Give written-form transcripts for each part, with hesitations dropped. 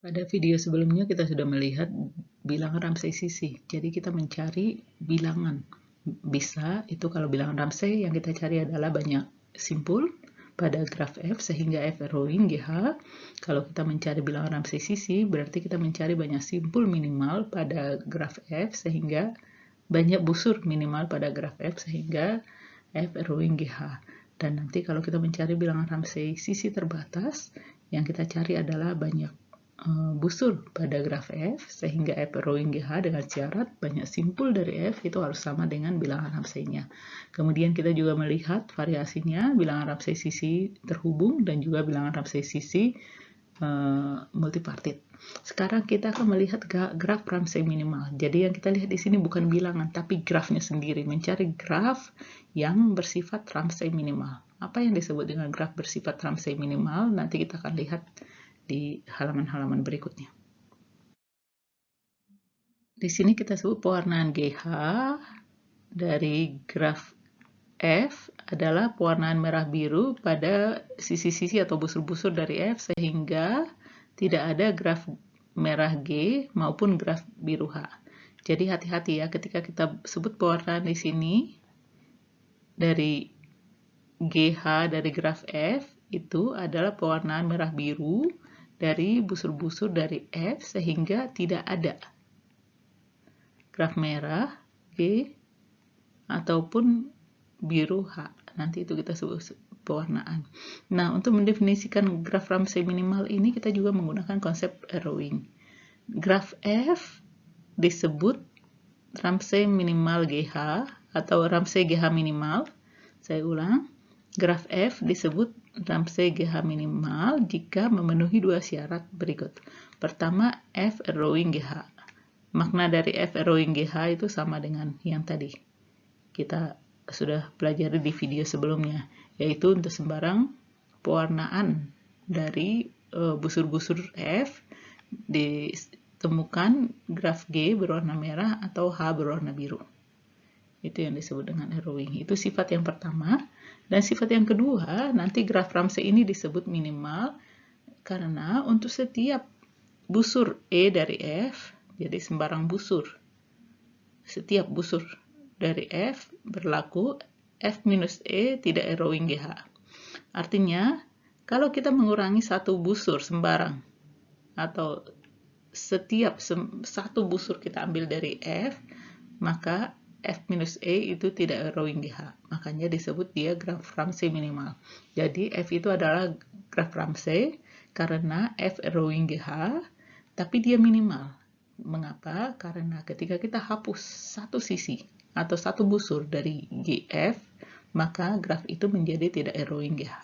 Pada video sebelumnya kita sudah melihat bilangan Ramsey sisi. Jadi kita mencari bilangan. Bisa itu kalau bilangan Ramsey yang kita cari adalah banyak simpul pada graf F sehingga F arrowing GH. Kalau kita mencari bilangan Ramsey sisi berarti kita mencari banyak simpul minimal pada graf F sehingga banyak busur minimal pada graf F sehingga F arrowing GH. Dan nanti kalau kita mencari bilangan Ramsey sisi terbatas, yang kita cari adalah banyak busur pada graf F sehingga F arrowing GH dengan syarat banyak simpul dari F itu harus sama dengan bilangan Ramsey-nya. Kemudian kita juga melihat variasinya bilangan Ramsey sisi terhubung dan juga bilangan Ramsey sisi multipartit. Sekarang kita akan melihat graf Ramsey minimal. Jadi yang kita lihat di sini bukan bilangan tapi grafnya sendiri, mencari graf yang bersifat Ramsey minimal. Apa yang disebut dengan graf bersifat Ramsey minimal nanti kita akan lihat di halaman-halaman berikutnya. Di sini kita sebut pewarnaan GH dari graf F adalah pewarnaan merah biru pada sisi-sisi atau busur-busur dari F sehingga tidak ada graf merah G maupun graf biru H. Jadi hati-hati ya ketika kita sebut pewarnaan di sini dari GH dari graf F itu adalah pewarnaan merah biru dari busur-busur dari F sehingga tidak ada graf merah G ataupun biru H. Nanti itu kita sebut pewarnaan. Nah, untuk mendefinisikan graf Ramsey minimal ini kita juga menggunakan konsep arrowing. Graf F disebut Ramsey minimal GH atau Ramsey GH minimal. Saya ulang. Graf F disebut Ramsey GH minimal jika memenuhi dua syarat berikut. Pertama, F arrowing GH. Makna dari F arrowing GH itu sama dengan yang tadi kita sudah pelajari di video sebelumnya, yaitu untuk sembarang pewarnaan dari busur-busur F ditemukan graf G berwarna merah atau H berwarna biru. Itu yang disebut dengan arrowing. Itu sifat yang pertama. Dan sifat yang kedua, nanti graf Ramsey ini disebut minimal karena untuk setiap busur E dari F, jadi sembarang busur, setiap busur dari F berlaku F minus E tidak arrowing GH. Artinya, kalau kita mengurangi satu busur sembarang, atau setiap satu busur kita ambil dari F, maka F minus E itu tidak arrowing GH. Makanya disebut dia graf Ramsey minimal. Jadi F itu adalah graf Ramsey karena F arrowing GH, tapi dia minimal. Mengapa? Karena ketika kita hapus satu sisi atau satu busur dari GF, maka graf itu menjadi tidak arrowing GH.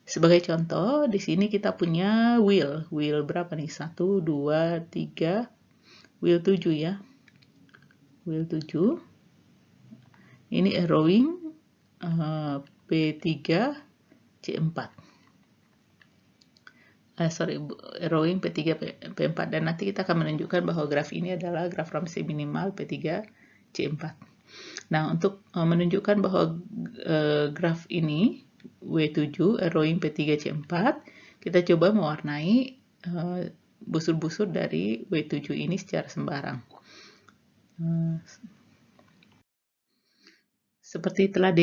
Sebagai contoh, di sini kita punya wheel. Wheel berapa nih? 1, 2, 3, wheel 7 ya. Wheel 7. Ini arrowing P3, C4. Arrowing P3, P4. Dan nanti kita akan menunjukkan bahwa graf ini adalah graf Ramsey minimal P3, C4. Nah, untuk menunjukkan bahwa graf ini W7 arrowing P3, C4, kita coba mewarnai busur-busur dari W7 ini secara sembarang. Seperti telah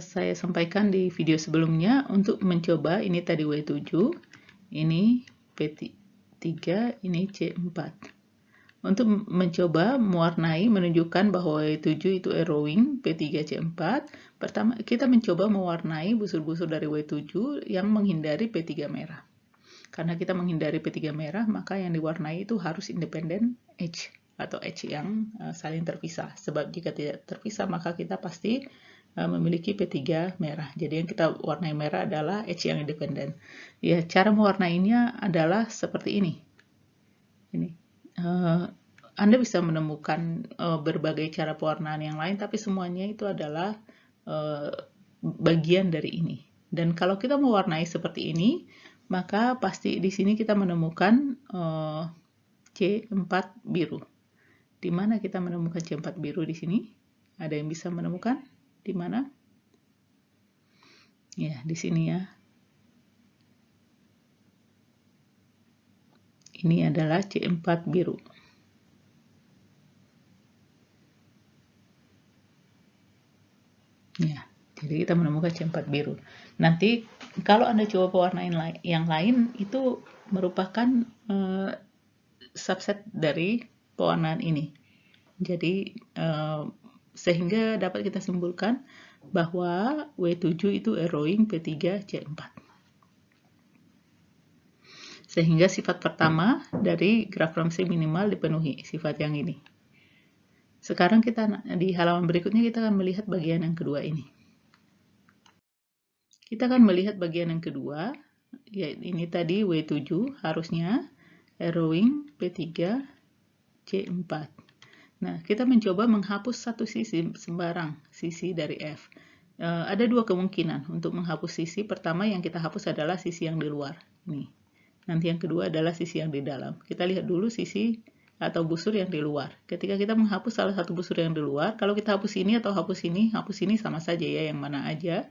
saya sampaikan di video sebelumnya, untuk mencoba ini tadi W7, ini P3, ini C4. Untuk mencoba mewarnai, menunjukkan bahwa W7 itu arrowing P3, C4, pertama kita mencoba mewarnai busur-busur dari W7 yang menghindari P3 merah. Karena kita menghindari P3 merah, maka yang diwarnai itu harus independen edge atau edge yang saling terpisah. Sebab jika tidak terpisah, maka kita pasti memiliki P3 merah. Jadi yang kita warnai merah adalah edge yang independen. Ya, cara mewarnainya adalah seperti ini. Ini. Anda bisa menemukan berbagai cara pewarnaan yang lain, tapi semuanya itu adalah bagian dari ini. Dan kalau kita mewarnai seperti ini, maka pasti di sini kita menemukan C4 biru. Di mana kita menemukan C4 biru di sini? Ada yang bisa menemukan? Di mana? Ya, di sini ya. Ini adalah C4 biru. Ya, jadi kita menemukan C4 biru. Nanti kalau Anda coba pewarna yang lain, itu merupakan subset dari pewarnaan ini. Jadi sehingga dapat kita simpulkan bahwa W7 itu arrowing P3C4. Sehingga sifat pertama dari graf Ramsey minimal dipenuhi, sifat yang ini. Sekarang kita di halaman berikutnya kita akan melihat bagian yang kedua ini. Kita akan melihat bagian yang kedua, ya ini tadi W7 harusnya arrowing P3C4. Nah, kita mencoba menghapus satu sisi sembarang sisi dari F. Ada dua kemungkinan untuk menghapus sisi. Pertama yang kita hapus adalah sisi yang di luar. Nih. Nanti yang kedua adalah sisi yang di dalam. Kita lihat dulu sisi atau busur yang di luar. Ketika kita menghapus salah satu busur yang di luar, kalau kita hapus ini atau hapus ini sama saja ya, yang mana aja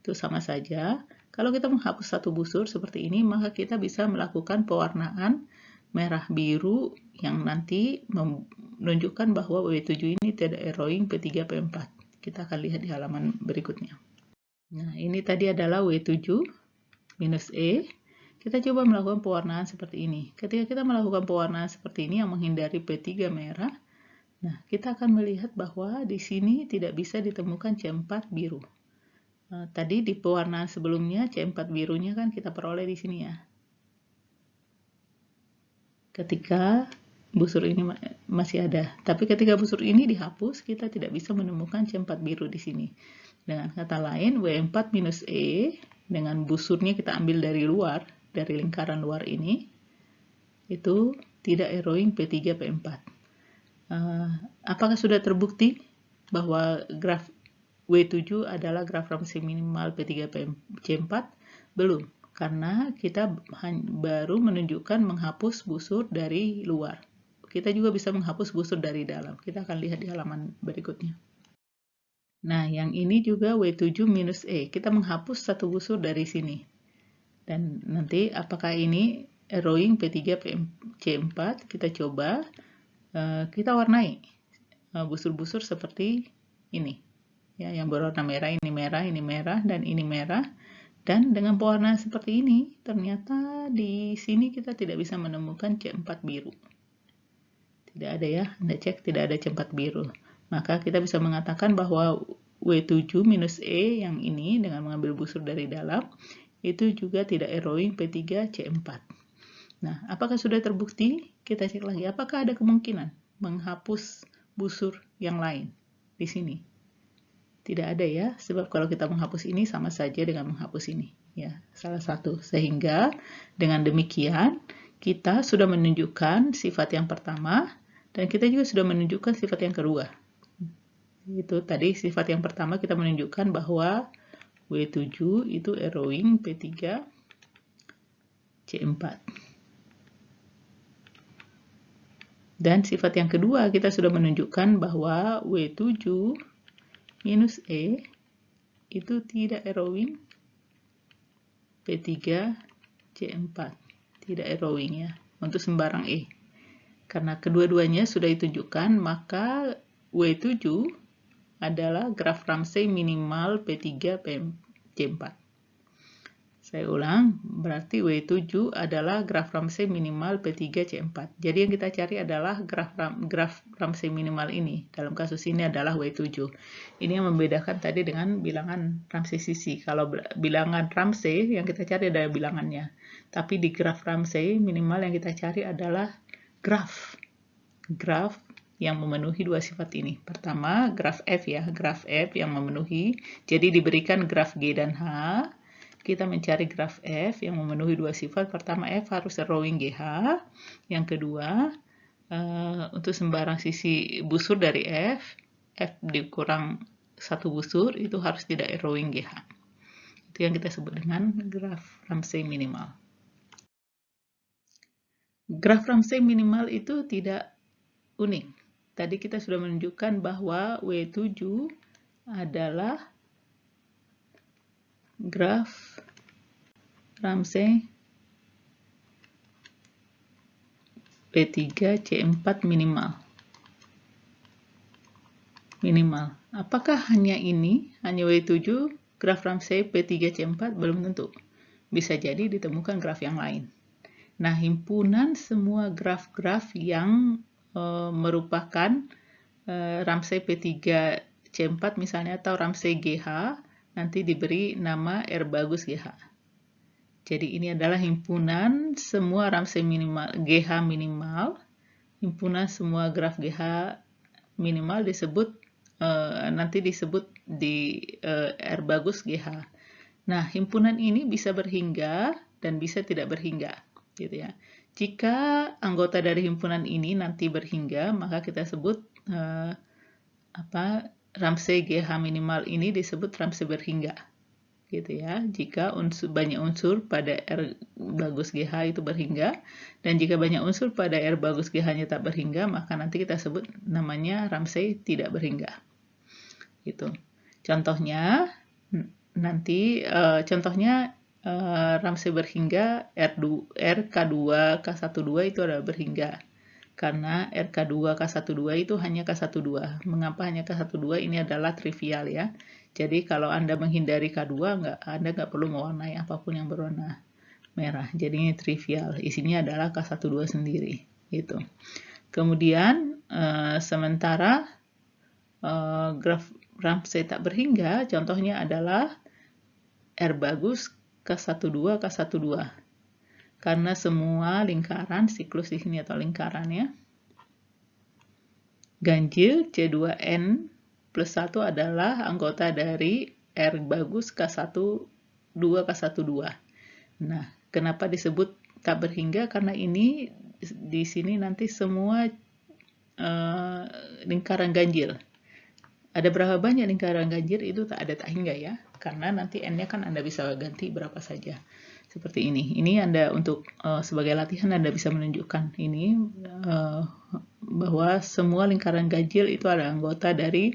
itu sama saja. Kalau kita menghapus satu busur seperti ini, maka kita bisa melakukan pewarnaan merah biru yang nanti menunjukkan bahwa W7 ini tidak arrowing P3P4. Kita akan lihat di halaman berikutnya. Nah, ini tadi adalah W7 minus E. Kita coba melakukan pewarnaan seperti ini. Ketika kita melakukan pewarnaan seperti ini yang menghindari P3 merah, nah kita akan melihat bahwa di sini tidak bisa ditemukan C4 biru. Tadi di pewarnaan sebelumnya C4 birunya kan kita peroleh di sini ya. Ketika busur ini masih ada. Tapi ketika busur ini dihapus, kita tidak bisa menemukan C4 biru di sini. Dengan kata lain, W4 minus E dengan busurnya kita ambil dari luar, dari lingkaran luar ini, itu tidak arrowing P3P4. Apakah sudah terbukti bahwa graf W7 adalah graf Ramsey minimal P3C4? Belum, karena kita baru menunjukkan menghapus busur dari luar. Kita juga bisa menghapus busur dari dalam. Kita akan lihat di halaman berikutnya. Nah, yang ini juga W7 minus E. Kita menghapus satu busur dari sini. Dan nanti apakah ini arrowing P3C4? Kita coba, kita warnai busur-busur seperti ini. Ya, yang berwarna merah, ini merah, dan ini merah. Dan dengan pewarnaan seperti ini, ternyata di sini kita tidak bisa menemukan C4 biru. Tidak ada ya, Anda cek tidak ada C4 biru. Maka kita bisa mengatakan bahwa W7 minus E yang ini dengan mengambil busur dari dalam, itu juga tidak arrowing P3C4. Nah, apakah sudah terbukti? Kita cek lagi, apakah ada kemungkinan menghapus busur yang lain di sini? Tidak ada ya, sebab kalau kita menghapus ini sama saja dengan menghapus ini. Ya, salah satu. Sehingga dengan demikian, kita sudah menunjukkan sifat yang pertama, dan kita juga sudah menunjukkan sifat yang kedua. Itu tadi sifat yang pertama kita menunjukkan bahwa W7 itu arrowing P3C4. Dan sifat yang kedua kita sudah menunjukkan bahwa W7 minus E itu tidak arrowing P3C4. Tidak arrowing ya, untuk sembarang E. Karena kedua-duanya sudah ditunjukkan, maka W7 adalah graf Ramsey minimal P3C4. Saya ulang, berarti W7 adalah graf Ramsey minimal P3C4. Jadi yang kita cari adalah graf Ramsey minimal ini. Dalam kasus ini adalah W7. Ini yang membedakan tadi dengan bilangan Ramsey sisi. Kalau bilangan Ramsey yang kita cari adalah bilangannya. Tapi di graf Ramsey minimal yang kita cari adalah graf yang memenuhi dua sifat ini. Pertama, graf F ya, graf F yang memenuhi. Jadi diberikan graf G dan H, kita mencari graf F yang memenuhi dua sifat. Pertama, F harus arrowing GH. Yang kedua, untuk sembarang sisi busur dari F dikurang satu busur, itu harus tidak arrowing GH. Itu yang kita sebut dengan graf Ramsey minimal. Graf Ramsey minimal itu tidak unik. Tadi kita sudah menunjukkan bahwa W7 adalah graf Ramsey P3C4 minimal. Apakah hanya ini, hanya W7, graf Ramsey P3C4? Belum tentu. Bisa jadi ditemukan graf yang lain. Nah, himpunan semua graf-graf yang merupakan Ramsey P3C4 misalnya, atau Ramsey GH, nanti diberi nama R bagus GH. Jadi ini adalah himpunan semua Ramsey minimal, GH minimal. Himpunan semua graf GH minimal disebut nanti disebut di R bagus GH. Nah, himpunan ini bisa berhingga dan bisa tidak berhingga, gitu ya. Jika anggota dari himpunan ini nanti berhingga, maka kita sebut Ramsey GH minimal ini disebut Ramsey berhingga, gitu ya. Jika banyak unsur pada R bagus GH itu berhingga, dan jika banyak unsur pada R bagus GH-nya tak berhingga, maka nanti kita sebut namanya Ramsey tidak berhingga. Gitu. Contohnya Ramsey berhingga RK2 K12 itu adalah berhingga. Karena RK2 K12 itu hanya K12. Mengapa hanya K12? Ini adalah trivial ya. Jadi kalau Anda menghindari K2, Anda nggak perlu mewarnai apapun yang berwarna merah. Jadi ini trivial. Isinya adalah K12 sendiri. Gitu. Kemudian sementara graf Ramsey tak berhingga, contohnya adalah R bagus K12 K12. Karena semua lingkaran siklus di sini atau lingkarannya ganjil C2N plus 1 adalah anggota dari R bagus K12 K12. Nah, kenapa disebut tak berhingga? Karena ini di sini nanti semua lingkaran ganjil. Ada berapa banyak lingkaran ganjil itu tak hingga ya, karena nanti N-nya kan Anda bisa ganti berapa saja. Seperti ini. Ini Anda untuk sebagai latihan Anda bisa menunjukkan ini bahwa semua lingkaran ganjil itu adalah anggota dari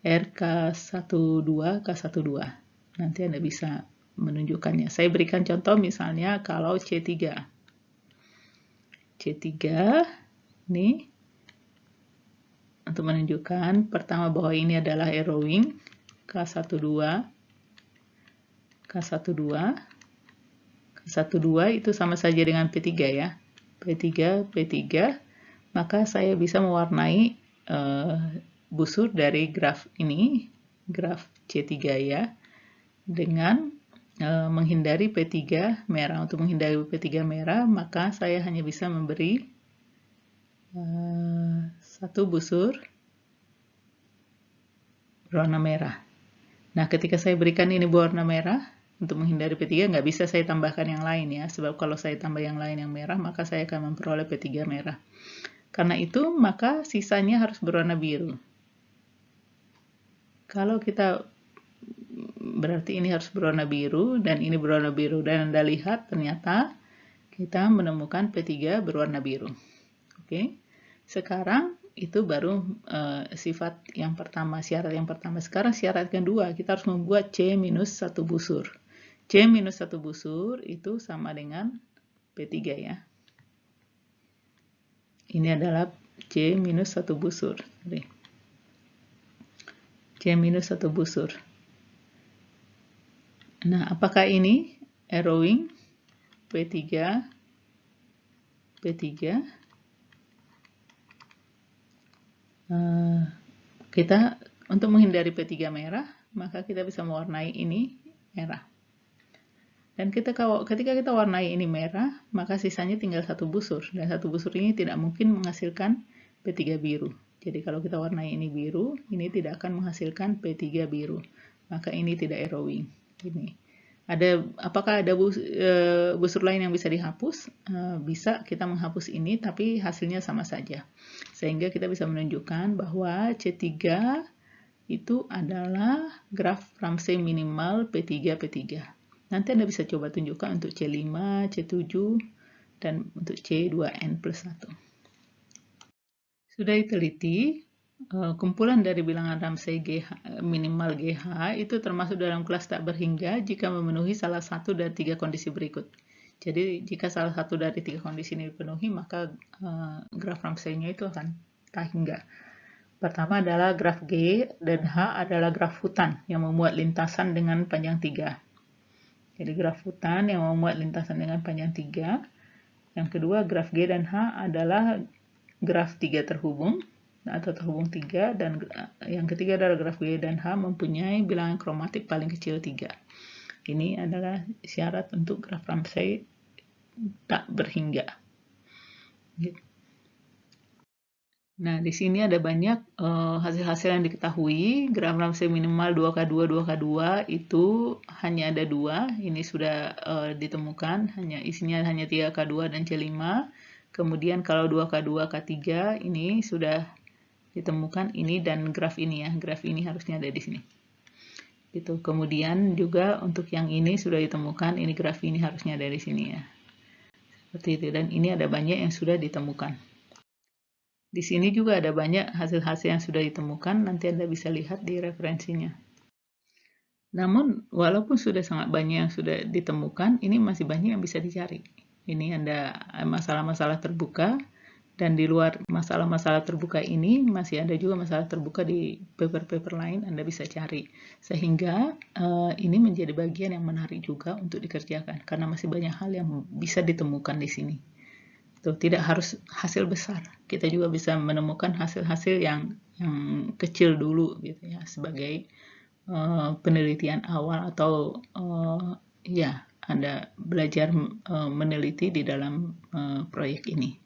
RK12 K12. Nanti Anda bisa menunjukkannya. Saya berikan contoh misalnya kalau C3. C3 ini untuk menunjukkan pertama bahwa ini adalah arrowing K12 itu sama saja dengan P3 ya. P3, maka saya bisa mewarnai busur dari graf ini, graf C3 ya, dengan menghindari P3 merah. Untuk menghindari P3 merah, maka saya hanya bisa memberi satu busur berwarna merah. Nah, ketika saya berikan ini berwarna merah, untuk menghindari P3 nggak bisa saya tambahkan yang lain ya, sebab kalau saya tambah yang lain yang merah, maka saya akan memperoleh P3 merah. Karena itu, maka sisanya harus berwarna biru. Kalau kita berarti ini harus berwarna biru, dan ini berwarna biru. Dan Anda lihat, ternyata kita menemukan P3 berwarna biru. Oke. Sekarang itu baru sifat yang pertama, syarat yang pertama. Sekarang syarat kedua, kita harus membuat C-1 busur. C-1 busur itu sama dengan P3 ya. Ini adalah C-1 busur. C-1 busur. Nah, apakah ini arrowing P3? Kita untuk menghindari P3 merah, maka kita bisa mewarnai ini merah. Dan ketika kita warnai ini merah, maka sisanya tinggal satu busur. Dan satu busur ini tidak mungkin menghasilkan P3 biru. Jadi kalau kita warnai ini biru, ini tidak akan menghasilkan P3 biru. Maka ini tidak arrowing. Ini. Apakah ada busur lain yang bisa dihapus? Bisa kita menghapus ini, tapi hasilnya sama saja. Sehingga kita bisa menunjukkan bahwa C3 itu adalah graf Ramsey minimal P3. Nanti Anda bisa coba tunjukkan untuk C5, C7, dan untuk C2N plus 1. Sudah diteliti, kumpulan dari bilangan Ramsey minimal GH itu termasuk dalam kelas tak berhingga jika memenuhi salah satu dari 3 kondisi berikut. Jadi jika salah satu dari 3 kondisi ini dipenuhi, maka graf Ramsey-nya itu akan tak hingga. Pertama adalah graf G dan H adalah graf hutan yang memuat lintasan dengan panjang 3. Jadi graf hutan yang memuat lintasan dengan panjang 3. Yang kedua, graf G dan H adalah graf 3 terhubung atau terhubung 3, dan yang ketiga adalah graf G dan H mempunyai bilangan kromatik paling kecil 3. Ini adalah syarat untuk graf Ramsey tak berhingga. Nah, di sini ada banyak hasil-hasil yang diketahui. Graf Ramsey minimal 2K2, 2K2 itu hanya ada 2. Ini sudah ditemukan, isinya hanya 3K2 dan C5. Kemudian kalau 2K2, K3 ini sudah ditemukan, ini dan graf ini ya. Graf ini harusnya ada di sini. Gitu. Kemudian juga untuk yang ini sudah ditemukan, ini graf ini harusnya ada di sini ya. Seperti itu, dan ini ada banyak yang sudah ditemukan. Di sini juga ada banyak hasil-hasil yang sudah ditemukan, nanti Anda bisa lihat di referensinya. Namun, walaupun sudah sangat banyak yang sudah ditemukan, ini masih banyak yang bisa dicari. Ini ada masalah-masalah terbuka, dan di luar masalah-masalah terbuka ini, masih ada juga masalah terbuka di paper-paper lain Anda bisa cari. Sehingga ini menjadi bagian yang menarik juga untuk dikerjakan, karena masih banyak hal yang bisa ditemukan di sini. Tidak harus hasil besar, kita juga bisa menemukan hasil-hasil yang kecil dulu gitu ya, sebagai penelitian awal atau ya Anda belajar meneliti di dalam proyek ini.